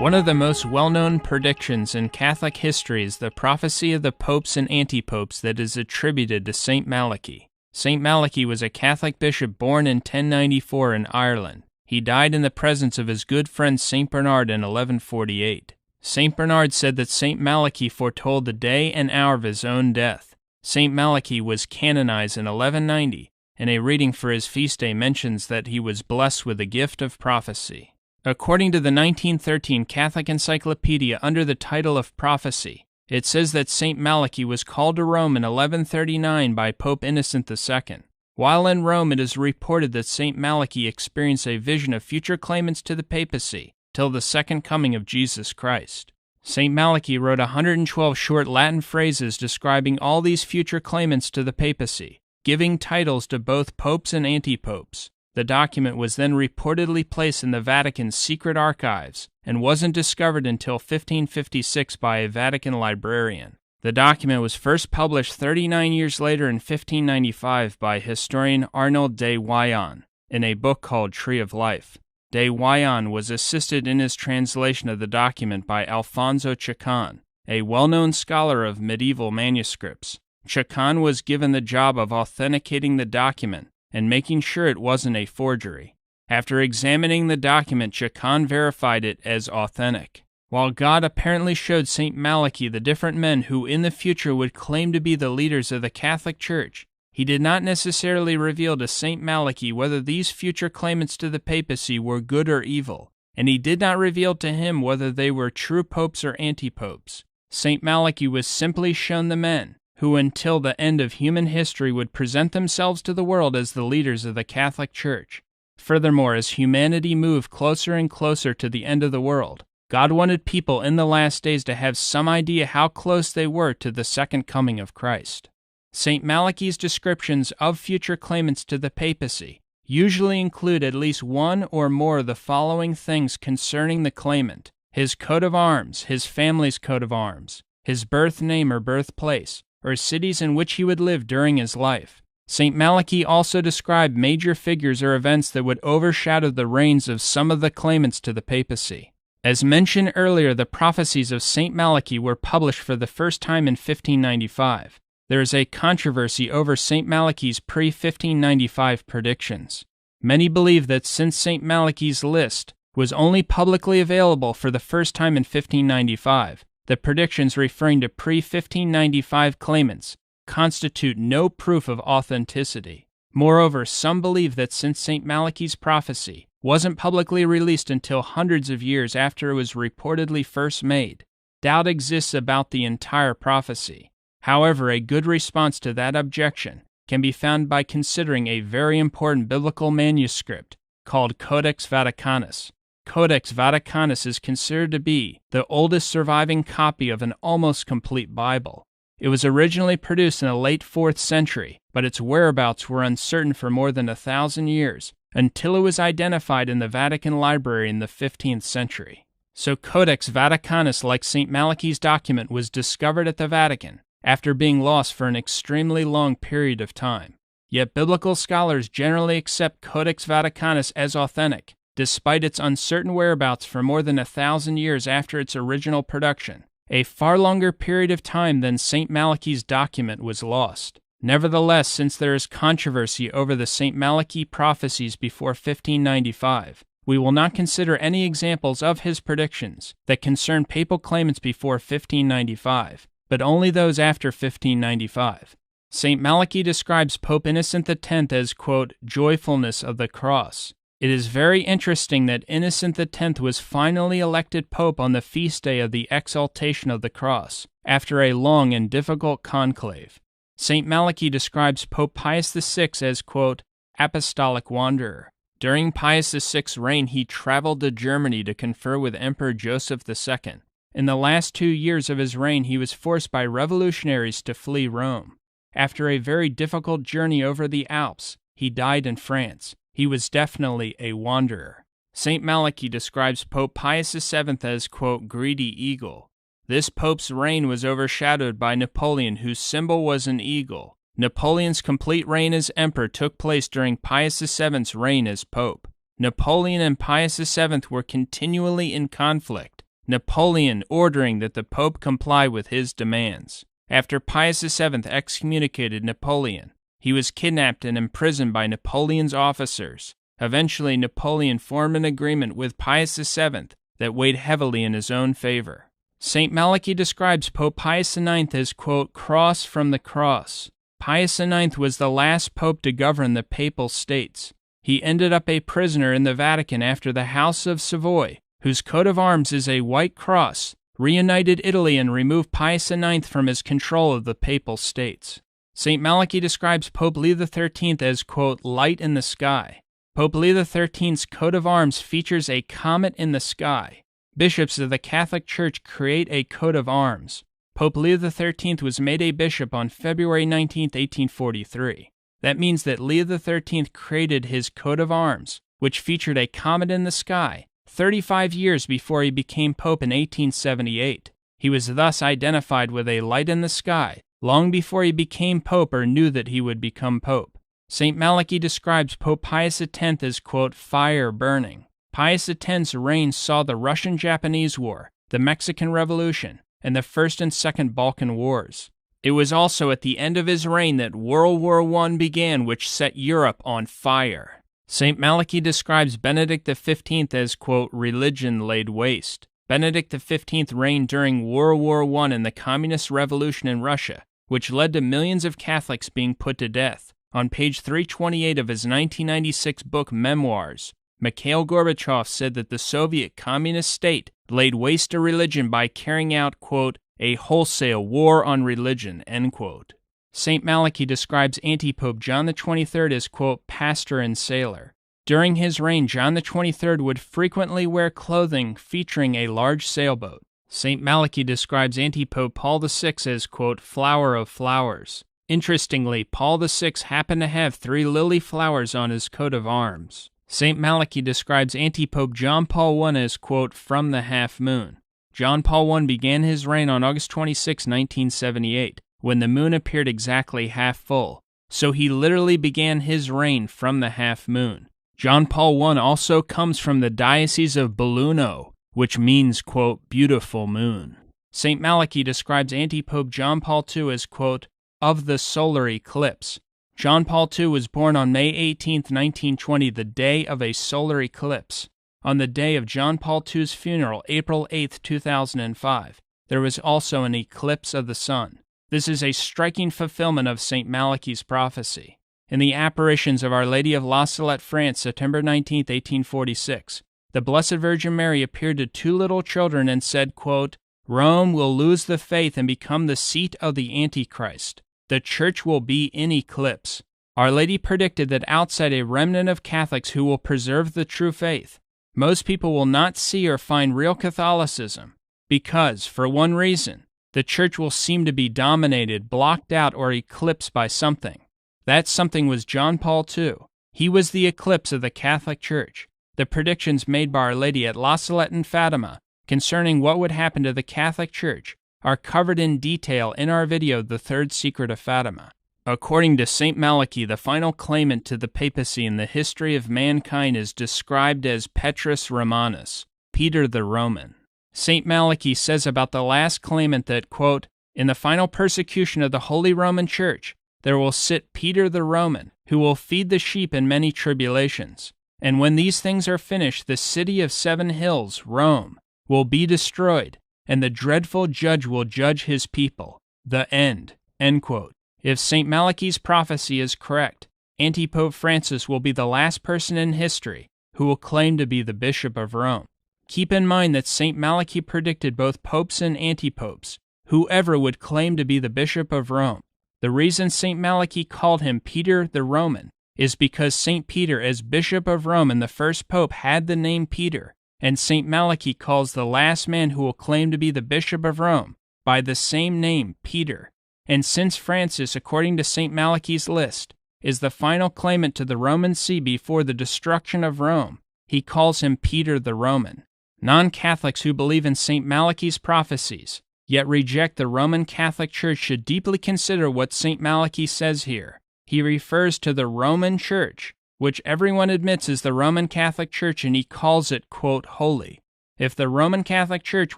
One of the most well-known predictions in Catholic history is the prophecy of the popes and anti-popes that is attributed to St. Malachy. St. Malachy was a Catholic bishop born in 1094 in Ireland. He died in the presence of his good friend St. Bernard in 1148. St. Bernard said that St. Malachy foretold the day and hour of his own death. St. Malachy was canonized in 1190, and a reading for his feast day mentions that he was blessed with the gift of prophecy. According to the 1913 Catholic Encyclopedia under the title of Prophocey, it says that St. Malachy was called to Rome in 1139 by Pope Innocent II. While in Rome, it is reported that St. Malachy experienced a vision of future claimants to the papacy till the second coming of Jesus Christ. St. Malachy wrote 112 short Latin phrases describing all these future claimants to the papacy, giving titles to both popes and anti-popes. The document was then reportedly placed in the Vatican's secret archives and wasn't discovered until 1556 by a Vatican librarian. The document was first published 39 years later in 1595 by historian Arnold de Wyon in a book called Tree of Life. De Wyon was assisted in his translation of the document by Alfonso Chacon, a well-known scholar of medieval manuscripts. Chacon was given the job of authenticating the document and making sure it wasn't a forgery. After examining the document, Chacon verified it as authentic. While God apparently showed St. Malachy the different men who in the future would claim to be the leaders of the Catholic Church, he did not necessarily reveal to St. Malachy whether these future claimants to the papacy were good or evil, and he did not reveal to him whether they were true popes or anti-popes. St. Malachy was simply shown the men who until the end of human history would present themselves to the world as the leaders of the Catholic Church. Furthermore, as humanity moved closer and closer to the end of the world, God wanted people in the last days to have some idea how close they were to the second coming of Christ. St. Malachy's descriptions of future claimants to the papacy usually include at least one or more of the following things concerning the claimant: his coat of arms, his family's coat of arms, his birth name or birthplace, or cities in which he would live during his life. St. Malachy also described major figures or events that would overshadow the reigns of some of the claimants to the papacy. As mentioned earlier, the prophecies of St. Malachy were published for the first time in 1595. There is a controversy over St. Malachy's pre-1595 predictions. Many believe that since St. Malachy's list was only publicly available for the first time in 1595, the predictions referring to pre-1595 claimants constitute no proof of authenticity. Moreover, some believe that since St. Malachy's prophecy wasn't publicly released until hundreds of years after it was reportedly first made, doubt exists about the entire prophecy. However, a good response to that objection can be found by considering a very important biblical manuscript called Codex Vaticanus. Codex Vaticanus is considered to be the oldest surviving copy of an almost complete Bible. It was originally produced in the late 4th century, but its whereabouts were uncertain for more than 1,000 years, until it was identified in the Vatican Library in the 15th century. So Codex Vaticanus, like St. Malachy's document, was discovered at the Vatican after being lost for an extremely long period of time. Yet biblical scholars generally accept Codex Vaticanus as authentic, despite its uncertain whereabouts for more than 1,000 years after its original production, a far longer period of time than St. Malachy's document was lost. Nevertheless, since there is controversy over the St. Malachy prophecies before 1595, we will not consider any examples of his predictions that concern papal claimants before 1595, but only those after 1595. St. Malachy describes Pope Innocent X as, quote, joyfulness of the cross. It is very interesting that Innocent X was finally elected Pope on the feast day of the Exaltation of the Cross, after a long and difficult conclave. St. Malachy describes Pope Pius VI as, quote, apostolic wanderer. During Pius VI's reign, he traveled to Germany to confer with Emperor Joseph II. In the last 2 years of his reign, he was forced by revolutionaries to flee Rome. After a very difficult journey over the Alps, he died in France. He was definitely a wanderer. St. Malachy describes Pope Pius VII as, quote, greedy eagle. This pope's reign was overshadowed by Napoleon, whose symbol was an eagle. Napoleon's complete reign as emperor took place during Pius VII's reign as pope. Napoleon and Pius VII were continually in conflict, Napoleon ordering that the Pope comply with his demands. After Pius VII excommunicated Napoleon, he was kidnapped and imprisoned by Napoleon's officers. Eventually, Napoleon formed an agreement with Pius VII that weighed heavily in his own favor. St. Malachy describes Pope Pius IX as, quote, cross from the cross. Pius IX was the last pope to govern the Papal States. He ended up a prisoner in the Vatican after the House of Savoy, whose coat of arms is a white cross, reunited Italy and removed Pius IX from his control of the Papal States. St. Malachy describes Pope Leo XIII as, quote, light in the sky. Pope Leo XIII's coat of arms features a comet in the sky. Bishops of the Catholic Church create a coat of arms. Pope Leo XIII was made a bishop on February 19, 1843. That means that Leo XIII created his coat of arms, which featured a comet in the sky, 35 years before he became pope in 1878. He was thus identified with a light in the sky long before he became pope or knew that he would become pope. St. Malachy describes Pope Pius X as, quote, fire burning. Pius X's reign saw the Russian-Japanese War, the Mexican Revolution, and the First and Second Balkan Wars. It was also at the end of his reign that World War I began, which set Europe on fire. St. Malachy describes Benedict XV as, quote, religion laid waste. Benedict XV reigned during World War I and the Communist Revolution in Russia, which led to millions of Catholics being put to death. On page 328 of his 1996 book Memoirs, Mikhail Gorbachev said that the Soviet communist state laid waste to religion by carrying out, quote, a wholesale war on religion, end quote. St. Malachy describes anti-pope John XXIII as, quote, pastor and sailor. During his reign, John XXIII would frequently wear clothing featuring a large sailboat. St. Malachy describes anti-pope Paul VI as, quote, flower of flowers. Interestingly, Paul VI happened to have 3 lily flowers on his coat of arms. St. Malachy describes anti-pope John Paul I as, quote, from the half moon. John Paul I began his reign on August 26, 1978, when the moon appeared exactly half full, so he literally began his reign from the half moon. John Paul I also comes from the Diocese of Belluno, which means, quote, beautiful moon. St. Malachy describes anti-pope John Paul II as, quote, of the solar eclipse. John Paul II was born on May 18, 1920, the day of a solar eclipse. On the day of John Paul II's funeral, April 8, 2005, there was also an eclipse of the sun. This is a striking fulfillment of St. Malachy's prophecy. In the apparitions of Our Lady of La Salette, France, September 19, 1846, the Blessed Virgin Mary appeared to 2 little children and said, quote, Rome will lose the faith and become the seat of the Antichrist. The Church will be in eclipse. Our Lady predicted that outside a remnant of Catholics who will preserve the true faith, most people will not see or find real Catholicism because, for one reason, the Church will seem to be dominated, blocked out, or eclipsed by something. That something was John Paul II. He was the eclipse of the Catholic Church. The predictions made by Our Lady at La Salette and Fatima concerning what would happen to the Catholic Church are covered in detail in our video, The Third Secret of Fatima. According to St. Malachy, the final claimant to the papacy in the history of mankind is described as Petrus Romanus, Peter the Roman. St. Malachy says about the last claimant that, quote, in the final persecution of the Holy Roman Church, there will sit Peter the Roman, who will feed the sheep in many tribulations. And when these things are finished, the city of 7 hills, Rome, will be destroyed, and the dreadful judge will judge his people. The end. End quote. If St. Malachy's prophecy is correct, Antipope Francis will be the last person in history who will claim to be the Bishop of Rome. Keep in mind that St. Malachy predicted both popes and antipopes, whoever would claim to be the Bishop of Rome. The reason St. Malachy called him Peter the Roman is because St. Peter, as Bishop of Rome and the first pope, had the name Peter, and St. Malachy calls the last man who will claim to be the Bishop of Rome by the same name, Peter. And since Francis, according to St. Malachy's list, is the final claimant to the Roman See before the destruction of Rome, he calls him Peter the Roman. Non-Catholics who believe in St. Malachy's prophecies, yet reject the Roman Catholic Church, should deeply consider what St. Malachy says here. He refers to the Roman Church, which everyone admits is the Roman Catholic Church, and he calls it, quote, holy. If the Roman Catholic Church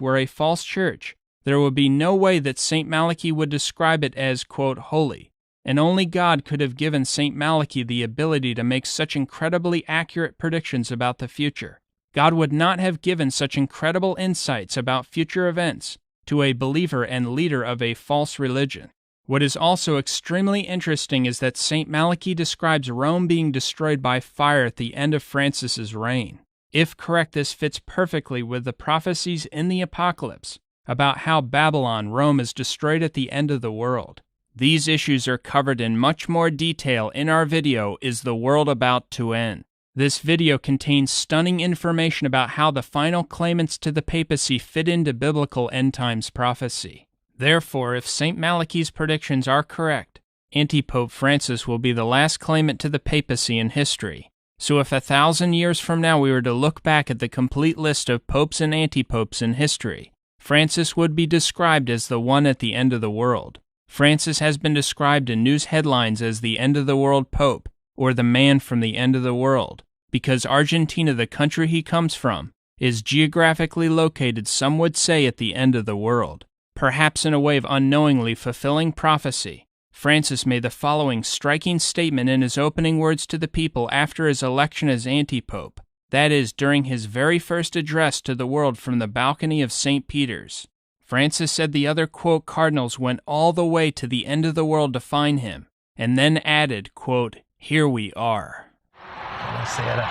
were a false church, there would be no way that St. Malachy would describe it as, quote, holy, and only God could have given St. Malachy the ability to make such incredibly accurate predictions about the future. God would not have given such incredible insights about future events to a believer and leader of a false religion. What is also extremely interesting is that St. Malachy describes Rome being destroyed by fire at the end of Francis's reign. If correct, this fits perfectly with the prophecies in the Apocalypse about how Babylon, Rome, is destroyed at the end of the world. These issues are covered in much more detail in our video, Is the World About to End? This video contains stunning information about how the final claimants to the papacy fit into biblical end times prophecy. Therefore, if St. Malachy's predictions are correct, Antipope Francis will be the last claimant to the papacy in history. So if 1,000 years from now we were to look back at the complete list of popes and antipopes in history, Francis would be described as the one at the end of the world. Francis has been described in news headlines as the end of the world pope, or the man from the end of the world, because Argentina, the country he comes from, is geographically located, some would say, at the end of the world. Perhaps in a way of unknowingly fulfilling prophecy, Francis made the following striking statement in his opening words to the people after his election as antipope, that is, during his very first address to the world from the balcony of St. Peter's. Francis said the other, quote, cardinals went all the way to the end of the world to find him, and then added, quote, here we are. Buonasera.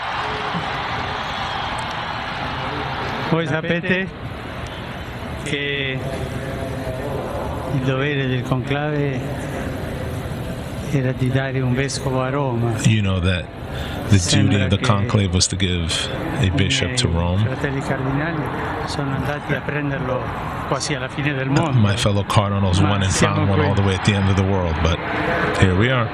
Voi sapete che il dovere del conclave era di dare un vescovo a Roma. You know that the duty of the conclave was to give a bishop to Rome. Fratelli cardinali sono andati a prenderlo quasi alla fine del mondo. My fellow cardinals went and found one all the way at the end of the world, but here we are.